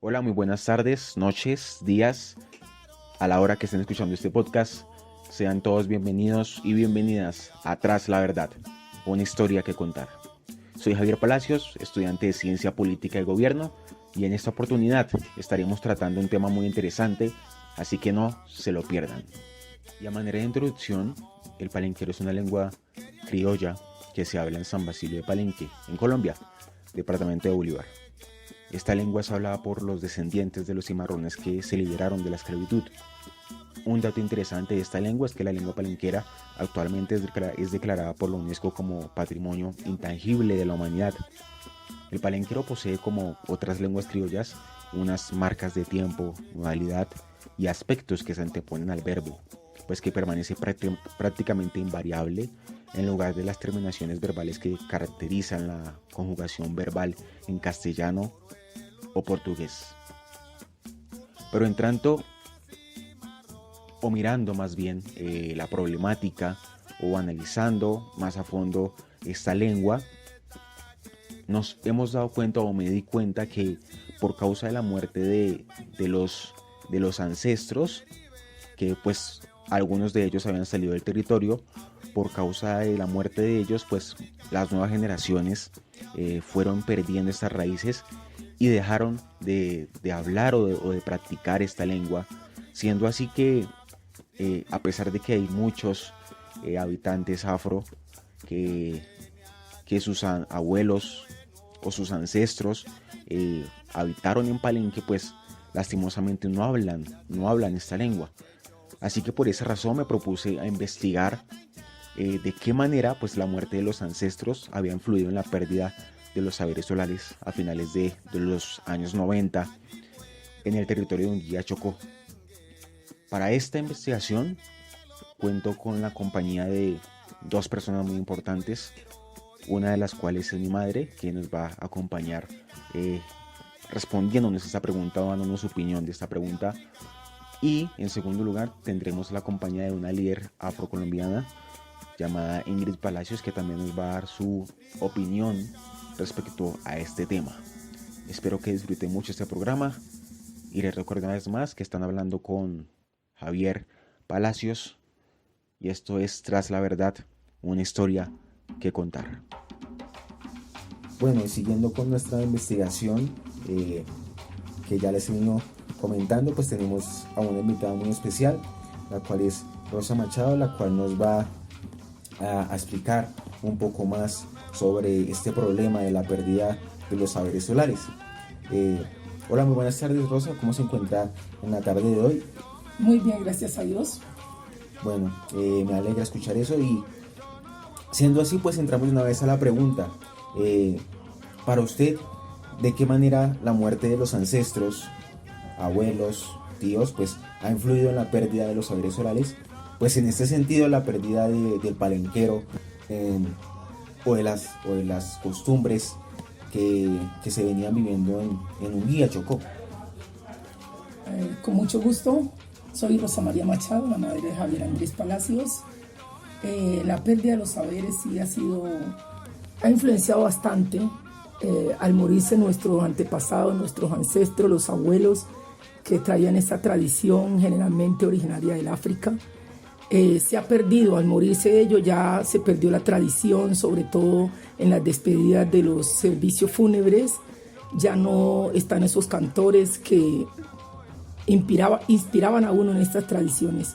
Hola, muy buenas tardes, noches, días, a la hora que estén escuchando este podcast. Sean todos bienvenidos y bienvenidas a Tras la Verdad, una historia que contar. Soy Javier Palacios, estudiante de Ciencia Política y Gobierno, y en esta oportunidad estaremos tratando un tema muy interesante, así que no se lo pierdan. Y a manera de introducción, el palenquero es una lengua criolla que se habla en San Basilio de Palenque, en Colombia, departamento de Bolívar. Esta lengua es hablada por los descendientes de los cimarrones que se liberaron de la esclavitud. Un dato interesante de esta lengua es que la lengua palenquera actualmente es declarada por la UNESCO como Patrimonio Intangible de la Humanidad. El palenquero posee, como otras lenguas criollas, unas marcas de tiempo, modalidad y aspectos que se anteponen al verbo, pues que permanece prácticamente invariable en lugar de las terminaciones verbales que caracterizan la conjugación verbal en castellano o portugués. Pero entrando o mirando más bien la problemática o analizando más a fondo esta lengua, nos hemos dado cuenta, o me di cuenta, que por causa de la muerte de los ancestros, que pues algunos de ellos habían salido del territorio, por causa de la muerte de ellos, pues las nuevas generaciones fueron perdiendo estas raíces y dejaron de hablar o de practicar esta lengua, siendo así que a pesar de que hay muchos habitantes afro que sus abuelos o sus ancestros habitaron en Palenque, pues lastimosamente no hablan esta lengua. Así que por esa razón me propuse a investigar de qué manera pues la muerte de los ancestros había influido en la pérdida de los saberes orales a finales de los años 90 en el territorio de Unguía, Chocó. Para esta investigación cuento con la compañía de dos personas muy importantes, una de las cuales es mi madre, que nos va a acompañar respondiéndonos esta pregunta o dándonos su opinión de esta pregunta. Y en segundo lugar tendremos la compañía de una líder afrocolombiana llamada Ingrid Palacios, que también nos va a dar su opinión respecto a este tema. Espero que disfruten mucho este programa y les recuerdo una vez más que están hablando con Javier Palacios y esto es Tras la Verdad, una historia que contar. Bueno, y siguiendo con nuestra investigación que ya les he venido comentando, pues tenemos a una invitada muy especial, la cual es Rosa Machado, la cual nos va a explicar un poco más sobre este problema de la pérdida de los saberes solares. Hola, muy buenas tardes, Rosa, ¿cómo se encuentra en la tarde de hoy? Muy bien, gracias a Dios. Bueno, me alegra escuchar eso y siendo así, pues entramos una vez a la pregunta. Para usted, ¿de qué manera la muerte de los ancestros, abuelos, tíos, pues ha influido en la pérdida de los saberes orales? Pues en este sentido, la pérdida del palenquero o de las costumbres que se venían viviendo en Unguía, Chocó. Con mucho gusto, soy Rosa María Machado, la madre de Javier Andrés Palacios. La pérdida de los saberes sí ha influenciado bastante. Al morirse nuestros antepasados, nuestros ancestros, los abuelos que traían esta tradición generalmente originaria del África, se ha perdido. Al morirse ellos ya se perdió la tradición, sobre todo en las despedidas de los servicios fúnebres. Ya no están esos cantores que inspiraban a uno en estas tradiciones.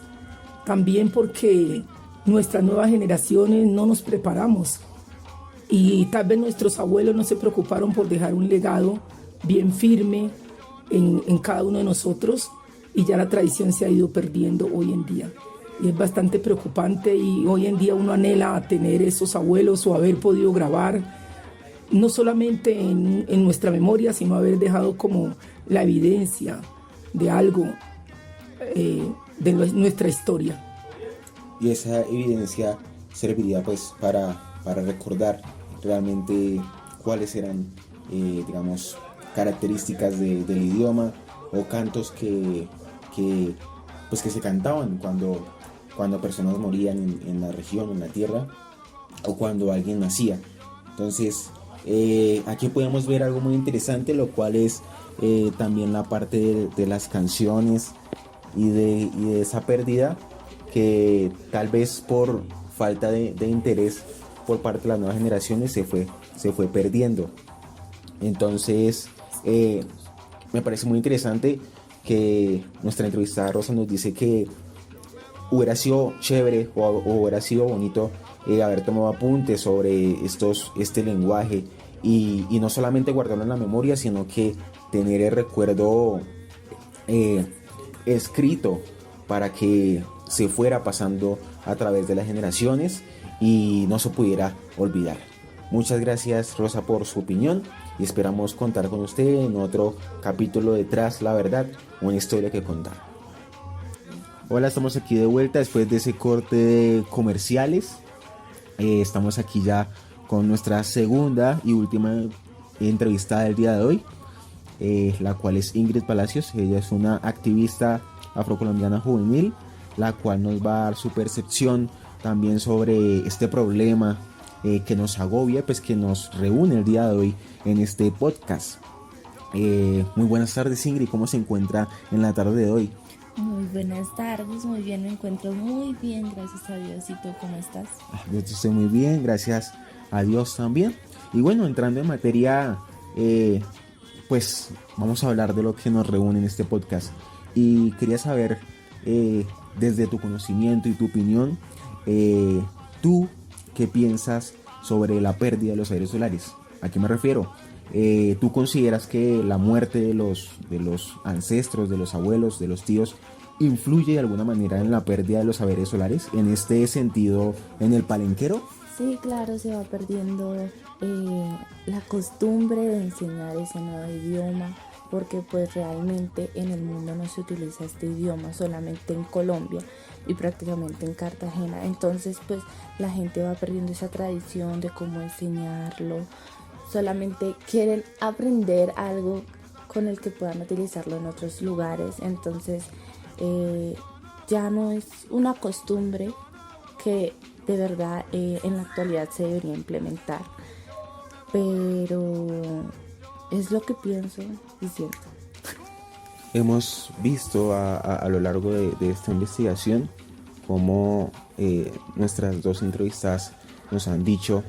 También porque nuestras nuevas generaciones no nos preparamos y tal vez nuestros abuelos no se preocuparon por dejar un legado bien firme en cada uno de nosotros, y ya la tradición se ha ido perdiendo hoy en día. Y es bastante preocupante, y hoy en día uno anhela a tener esos abuelos o haber podido grabar, no solamente en nuestra memoria, sino haber dejado como la evidencia de algo de nuestra historia. Y esa evidencia serviría pues para recordar realmente cuáles eran, digamos, características del idioma o cantos que se cantaban cuando personas morían en la región, en la tierra, o cuando alguien nacía. Entonces, aquí podemos ver algo muy interesante, lo cual es también la parte de las canciones y de esa pérdida que tal vez por falta de interés por parte de las nuevas generaciones se fue perdiendo. Entonces, me parece muy interesante que nuestra entrevistada Rosa nos dice que hubiera sido chévere o hubiera sido bonito haber tomado apuntes sobre este lenguaje y no solamente guardarlo en la memoria, sino que tener el recuerdo escrito para que se fuera pasando a través de las generaciones y no se pudiera olvidar. Muchas gracias, Rosa, por su opinión y esperamos contar con usted en otro capítulo de Tras la Verdad, una historia que contar. Hola, estamos aquí de vuelta después de ese corte de comerciales. Estamos aquí ya con nuestra segunda y última entrevistada del día de hoy, la cual es Ingrid Palacios. Ella es una activista afrocolombiana juvenil, la cual nos va a dar su percepción también sobre este problema que nos agobia, pues que nos reúne el día de hoy en este podcast. Muy buenas tardes, Ingrid, ¿cómo se encuentra en la tarde de hoy? Muy buenas tardes, muy bien, me encuentro muy bien, gracias a Dios. ¿Y tú cómo estás? Yo estoy muy bien, gracias a Dios también. Y bueno, entrando en materia, pues vamos a hablar de lo que nos reúne en este podcast. Y quería saber, desde tu conocimiento y tu opinión, ¿tú qué piensas sobre la pérdida de los aires solares? ¿A qué me refiero? ¿Tú consideras que la muerte de los ancestros, de los abuelos, de los tíos, influye de alguna manera en la pérdida de los saberes solares? En este sentido, ¿en el palenquero? Sí, claro, se va perdiendo la costumbre de enseñar ese nuevo idioma, porque pues realmente en el mundo no se utiliza este idioma, solamente en Colombia y prácticamente en Cartagena. Entonces pues la gente va perdiendo esa tradición de cómo enseñarlo. Solamente quieren aprender algo con el que puedan utilizarlo en otros lugares. Entonces ya no es una costumbre que de verdad en la actualidad se debería implementar. Pero es lo que pienso y siento. Hemos visto a lo largo de esta investigación cómo nuestras dos entrevistadas nos han dicho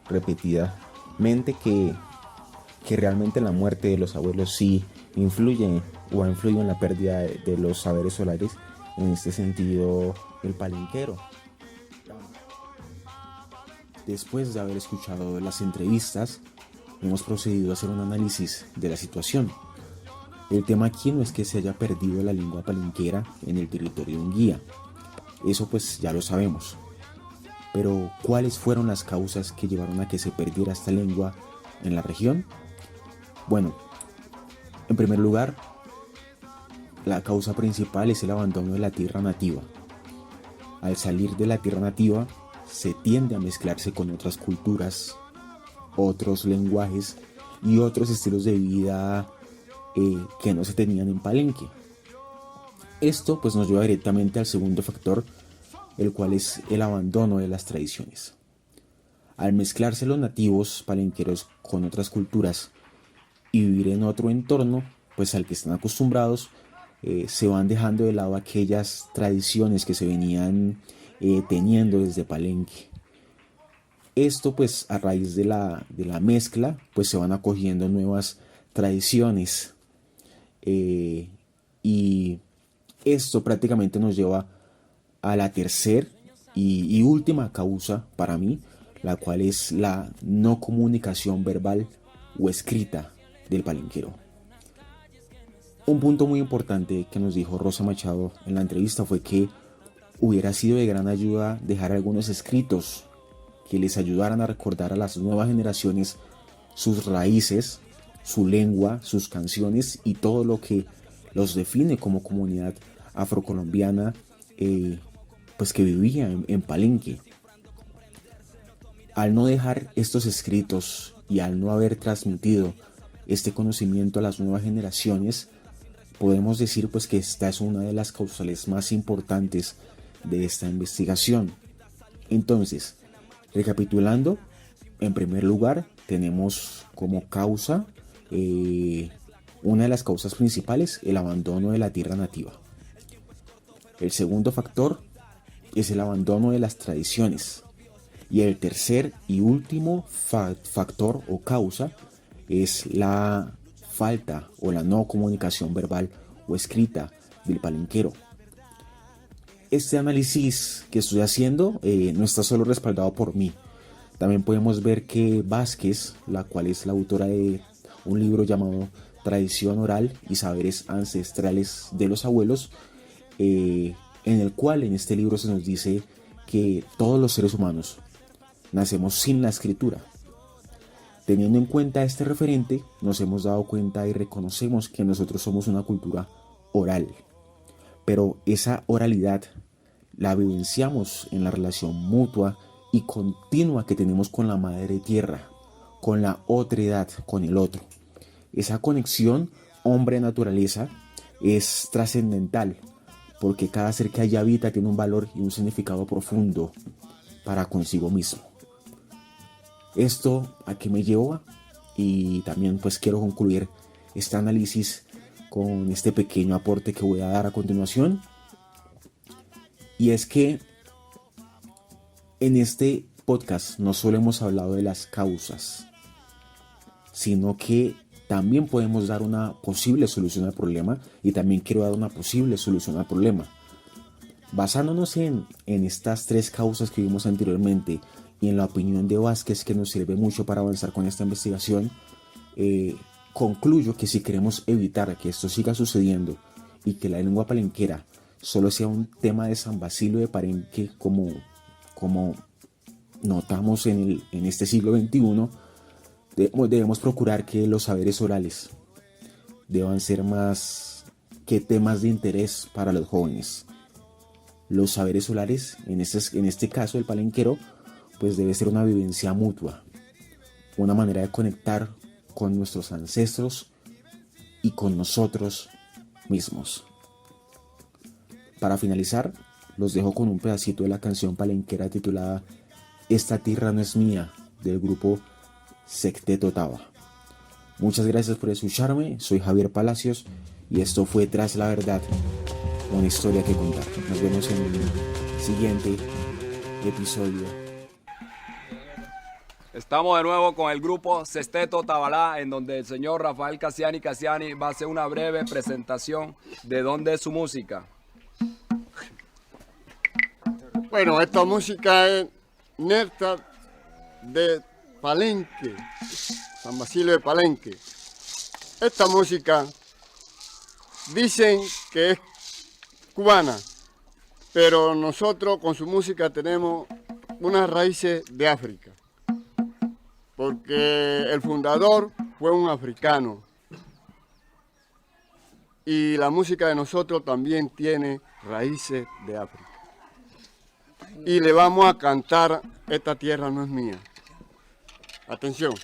repetidamente que realmente la muerte de los abuelos sí influye o ha influido en la pérdida de los saberes solares, en este sentido el palenquero. Después de haber escuchado las entrevistas, hemos procedido a hacer un análisis de la situación. El tema aquí no es que se haya perdido la lengua palenquera en el territorio de Unguía, eso pues ya lo sabemos. Pero ¿cuáles fueron las causas que llevaron a que se perdiera esta lengua en la región? Bueno, en primer lugar, la causa principal es el abandono de la tierra nativa. Al salir de la tierra nativa, se tiende a mezclarse con otras culturas, otros lenguajes y otros estilos de vida que no se tenían en Palenque. Esto pues nos lleva directamente al segundo factor, el cual es el abandono de las tradiciones. Al mezclarse los nativos palenqueros con otras culturas y vivir en otro entorno, pues al que están acostumbrados, se van dejando de lado aquellas tradiciones que se venían teniendo desde Palenque. Esto pues a raíz de la mezcla pues se van acogiendo nuevas tradiciones y esto prácticamente nos lleva a la tercera y última causa para mí, la cual es la no comunicación verbal o escrita del palenquero. Un punto muy importante que nos dijo Rosa Machado en la entrevista fue que hubiera sido de gran ayuda dejar algunos escritos que les ayudaran a recordar a las nuevas generaciones sus raíces, su lengua, sus canciones y todo lo que los define como comunidad afrocolombiana pues que vivía en Palenque. Al no dejar estos escritos y al no haber transmitido este conocimiento a las nuevas generaciones, podemos decir pues que esta es una de las causales más importantes de esta investigación. Entonces, recapitulando, En primer lugar, tenemos como causa, una de las causas principales, el abandono de la tierra nativa. El segundo factor es el abandono de las tradiciones. Y el tercer y último factor o causa es la falta o la no comunicación verbal o escrita del palenquero. Este análisis que estoy haciendo no está solo respaldado por mí. También podemos ver que Vázquez, la cual es la autora de un libro llamado Tradición Oral y Saberes Ancestrales de los Abuelos, en el cual en este libro se nos dice que todos los seres humanos nacemos sin la escritura. Teniendo en cuenta este referente, nos hemos dado cuenta y reconocemos que nosotros somos una cultura oral. Pero esa oralidad la vivenciamos en la relación mutua y continua que tenemos con la madre tierra, con la otredad, con el otro. Esa conexión hombre-naturaleza es trascendental, porque cada ser que allí habita tiene un valor y un significado profundo para consigo mismo. Esto a qué me lleva, y también pues quiero concluir este análisis con este pequeño aporte que voy a dar a continuación, y es que en este podcast no solo hemos hablado de las causas, sino que también podemos dar una posible solución al problema, y también quiero dar una posible solución al problema. Basándonos en estas tres causas que vimos anteriormente y en la opinión de Vázquez, que nos sirve mucho para avanzar con esta investigación, concluyo que si queremos evitar que esto siga sucediendo y que la lengua palenquera solo sea un tema de San Basilio de Palenque como notamos en este siglo XXI, debemos procurar que los saberes orales deban ser más que temas de interés para los jóvenes. Los saberes orales, en este caso el palenquero, pues debe ser una vivencia mutua, una manera de conectar con nuestros ancestros y con nosotros mismos. Para finalizar, los dejo con un pedacito de la canción palenquera titulada Esta tierra no es mía, del grupo Secteto Taba. Muchas gracias por escucharme, soy Javier Palacios y esto fue Tras la Verdad, una historia que contar. Nos vemos en el siguiente episodio. Estamos de nuevo con el grupo Secteto Tabalá, en donde el señor Rafael Cassiani va a hacer una breve presentación de dónde es su música. Bueno, esta música es Néctar de Palenque, San Basilio de Palenque. Esta música dicen que es cubana, pero nosotros con su música tenemos unas raíces de África, porque el fundador fue un africano y la música de nosotros también tiene raíces de África. Y le vamos a cantar Esta tierra no es mía. Atención.